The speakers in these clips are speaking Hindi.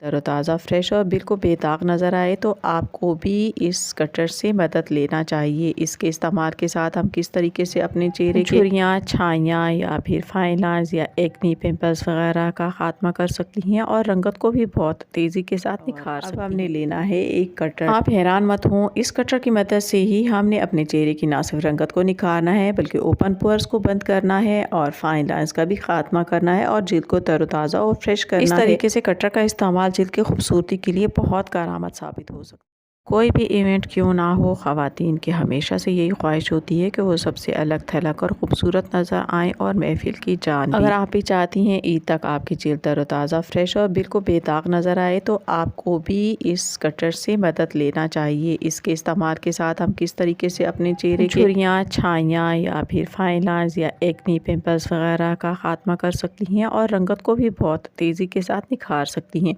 तरोताज़ा फ्रेश और बिल्कुल बेदाग नज़र आए तो आपको भी इस कटर से मदद लेना चाहिए। इसके इस्तेमाल के साथ हम किस तरीके से अपने चेहरे के झुर्रियाँ, छाइयाँ या फिर फाइन लाइंस या एक्नी पिंपल्स वगैरह का खात्मा कर सकती हैं और रंगत को भी बहुत तेज़ी के साथ निखार सकती हैं। अब हमने लेना है एक कटर। आप हैरान मत हों, इस कटर की मदद से ही हमने अपने चेहरे की ना सिर्फ रंगत को निखारना है बल्कि ओपन पोर्स को बंद करना है और फाइन लाइंस का भी खात्मा करना है और जिल्द को तरोताज़ा और फ्रेश करना है। इस तरीके से कटर का इस्तेमाल जिल्द की खूबसूरती के लिए बहुत कारआमद साबित हो सकता है। कोई भी इवेंट क्यों ना हो, ख़वातीन की हमेशा से यही ख्वाहिश होती है कि वो सबसे अलग थलग और ख़ूबसूरत नज़र आएँ और महफिल की जान। अगर आप भी चाहती हैं ईद तक आपकी जिल्द तरोताज़ा फ्रेश और बिल्कुल बेदाग नज़र आए तो आपको भी इस कटर से मदद लेना चाहिए। इसके इस्तेमाल के साथ हम किस तरीके से अपने चेहरे के झुर्रियाँ, छाइयाँ या फिर फाइन लाइंस या एक्नी पिंपल्स वगैरह का खात्मा कर सकती हैं और रंगत को भी बहुत तेज़ी के साथ निखार सकती हैं।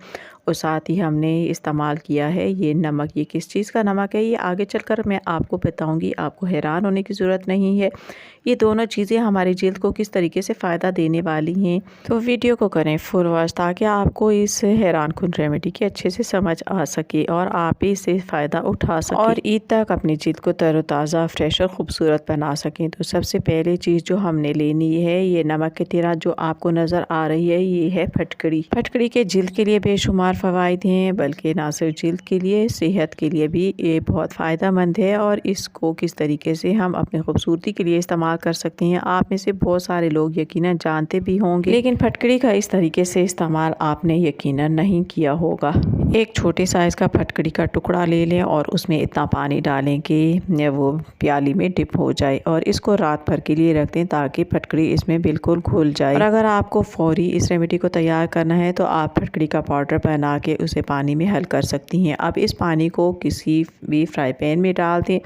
और साथ ही हमने इस्तेमाल किया है ये नमक। ये किस चीज़ का नमक है ये आगे चलकर मैं आपको बताऊंगी, आपको हैरान होने की ज़रूरत नहीं है। ये दोनों चीज़ें हमारी जिल्द को किस तरीके से फ़ायदा देने वाली हैं, तो वीडियो को करें फुल वॉच ताकि आपको इस हैरान कुन रेमेडी की अच्छे से समझ आ सके और आप भी इससे फ़ायदा उठा सकें और ईद तक अपनी जिल्द को तरोताज़ा फ्रेश और ख़ूबसूरत बना सकें। तो सबसे पहले चीज़ जो हमने लेनी है ये नमक की तरह जो आपको नज़र आ रही है, ये है फटकड़ी। फटकड़ी के जिल्द के लिए बेशुमार फ़वाइद हैं, बल्कि ना सिर्फ जिल्द के लिए, सेहत के लिए भी ये बहुत फ़ायदा मंद है और इसको किस तरीके से हम अपनी खूबसूरती के लिए इस्तेमाल कर सकते हैं आप में से बहुत सारे लोग यकीनन जानते भी होंगे, लेकिन फटकड़ी का इस तरीके से इस्तेमाल आपने यकीनन नहीं किया होगा। एक छोटे साइज़ का फटकड़ी का टुकड़ा ले लें और उसमें इतना पानी डालें कि वो प्याली में डिप हो जाए और इसको रात भर के लिए रख दें ताकि फटकड़ी इसमें बिल्कुल घुल जाए। और अगर आपको फौरी इस रेमेडी को तैयार करना है तो आप फटकड़ी का पाउडर बना के उसे पानी में हल कर सकती हैं। अब इस पानी को किसी भी फ्राई पैन में डाल दें,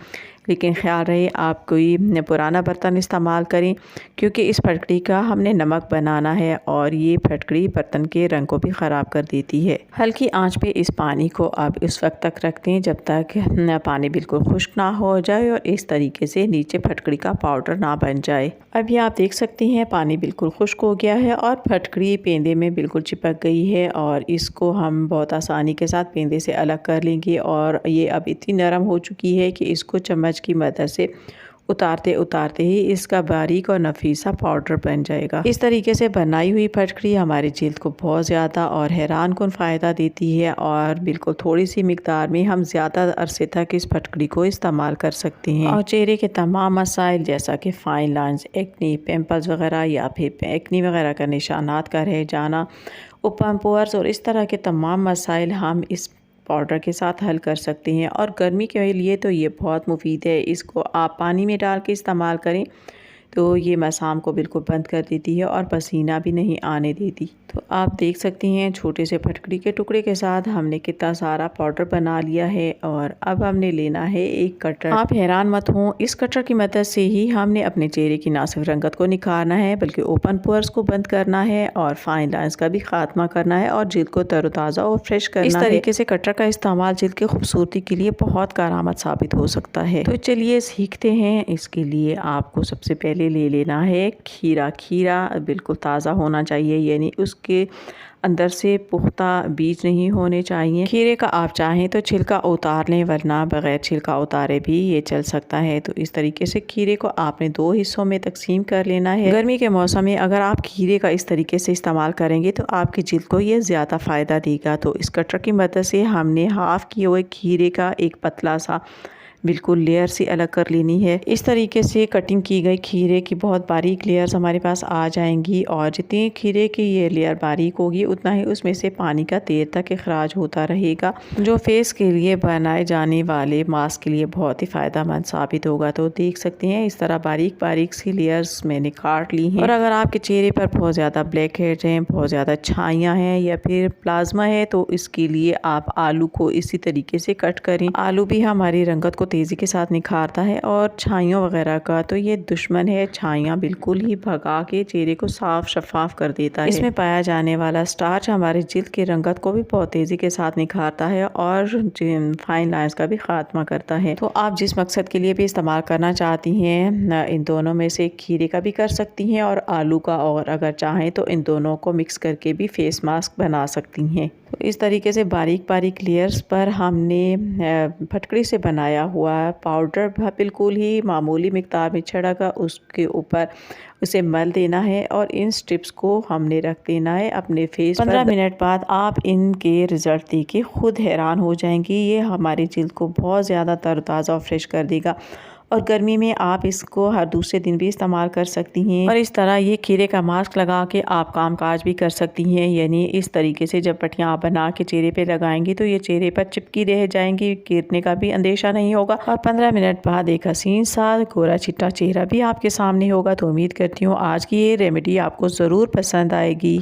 लेकिन ख्याल रहे आप कोई पुराना बर्तन इस्तेमाल करें क्योंकि इस फटकड़ी का हमने नमक बनाना है और ये फटकड़ी बर्तन के रंग को भी ख़राब कर देती है। हल्की आंच पे इस पानी को अब इस वक्त तक रखते हैं जब तक पानी बिल्कुल खुश्क ना हो जाए और इस तरीके से नीचे फटकड़ी का पाउडर ना बन जाए। अभी आप देख सकती हैं पानी बिल्कुल खुश्क हो गया है और फटकड़ी पेंदे में बिल्कुल चिपक गई है और इसको हम बहुत आसानी के साथ पेंदे से अलग कर लेंगे और ये अब इतनी नरम हो चुकी है कि इसको चम्मच की मदद से उतारते उतारते ही इसका बारीक और नफीसा पाउडर बन जाएगा। इस तरीके से बनाई हुई फटकड़ी हमारी जिल्द को बहुत ज़्यादा और हैरान कुन फ़ायदा देती है और बिल्कुल थोड़ी सी मिकदार में हम ज़्यादा अरसे तक इस फटकड़ी को इस्तेमाल कर सकते हैं और चेहरे के तमाम मसाइल जैसा कि फाइन लाइंस, एक्नी, पिंपल्स वगैरह या फिर एक्नी वगैरह का निशानात का रह जाना, ओपन पोर्स और इस तरह के तमाम मसाइल हम इस पाउडर के साथ हल कर सकते हैं। और गर्मी के लिए तो ये बहुत मुफीद है। इसको आप पानी में डाल के इस्तेमाल करें तो ये मसाम को बिल्कुल बंद कर देती है और पसीना भी नहीं आने देती। तो आप देख सकती हैं छोटे से फटकड़ी के टुकड़े के साथ हमने कितना सारा पाउडर बना लिया है और अब हमने लेना है एक कटर। आप हैरान मत हों, इस कटर की मदद से ही हमने अपने चेहरे की ना सिर्फ रंगत को निखारना है बल्कि ओपन पोर्स को बंद करना है और फाइन लाइंस का भी खात्मा करना है और जिल्द को तरोताज़ा और फ्रेश करना है। इस तरीके से कटर का इस्तेमाल जिल्द की खूबसूरती के लिए बहुत कारआमद साबित हो सकता है। तो चलिए सीखते हैं। इसके लिए आपको सबसे पहले ले लेना है खीरा। खीरा बिल्कुल ताज़ा होना चाहिए, यानी उसके अंदर से पुख्ता बीज नहीं होने चाहिए। खीरे का आप चाहें तो छिलका उतार लें, वरना बग़ैर छिलका उतारे भी ये चल सकता है। तो इस तरीके से खीरे को आपने 2 हिस्सों में तकसीम कर लेना है। गर्मी के मौसम में अगर आप खीरे का इस तरीके से इस्तेमाल करेंगे तो आपकी जिल्द को ये ज़्यादा फ़ायदा देगा। तो इस कटर की मदद से हमने हाफ़ किए हुए खीरे का एक पतला सा बिल्कुल लेयर से अलग कर लेनी है। इस तरीके से कटिंग की गई खीरे की बहुत बारीक लेयर्स हमारे पास आ जाएंगी और जितनी खीरे की ये लेयर बारीक होगी उतना ही उसमें से पानी का देर तक अखराज होता रहेगा, जो फेस के लिए बनाए जाने वाले मास्क के लिए बहुत ही फ़ायदा मंद साबित होगा। तो देख सकते हैं इस तरह बारीक बारीक सी लेयर्स मैंने काट ली हैं। और अगर आपके चेहरे पर बहुत ज़्यादा ब्लैक हेड्स हैं, बहुत ज़्यादा छाइयाँ हैं या फिर प्लाज्मा है तो इसके लिए आप आलू को इसी तरीके से कट करें। आलू भी हमारी रंगत को तेज़ी के साथ निखारता है और छाइयों वगैरह का तो ये दुश्मन है। छाइयाँ बिल्कुल ही भगा के चेहरे को साफ शफाफ कर देता है। इसमें पाया जाने वाला स्टार्च हमारी जिल्द की रंगत को भी बहुत तेज़ी के साथ निखारता है और फाइन लाइंस का भी खात्मा करता है। तो आप जिस मकसद के लिए भी इस्तेमाल करना चाहती हैं इन दोनों में से खीरे का भी कर सकती हैं और आलू का, और अगर चाहें तो इन दोनों को मिक्स करके भी फेस मास्क बना सकती हैं। तो इस तरीके से बारीक बारीक लेयर्स पर हमने फटकड़ी से बनाया हुआ पाउडर बिल्कुल ही मामूली मिकदार में छिड़का, उसके ऊपर उसे मल देना है और इन स्ट्रिप्स को हमने रख देना है अपने फेस पर। 15 मिनट बाद आप इनके रिज़ल्ट देख के खुद हैरान हो जाएंगी। ये हमारी जिल्द को बहुत ज़्यादा तरोताज़ा और फ्रेश कर देगा और गर्मी में आप इसको हर दूसरे दिन भी इस्तेमाल कर सकती हैं। और इस तरह ये खीरे का मास्क लगा के आप काम काज भी कर सकती हैं। यानी इस तरीके से जब पट्टियाँ आप बना के चेहरे पे लगाएंगी तो ये चेहरे पर चिपकी रह जाएंगी, गिरने का भी अंदेशा नहीं होगा और 15 मिनट बाद एक हसीन सा गोरा चिट्टा चेहरा भी आपके सामने होगा। तो उम्मीद करती हूँ आज की ये रेमेडी आपको ज़रूर पसंद आएगी।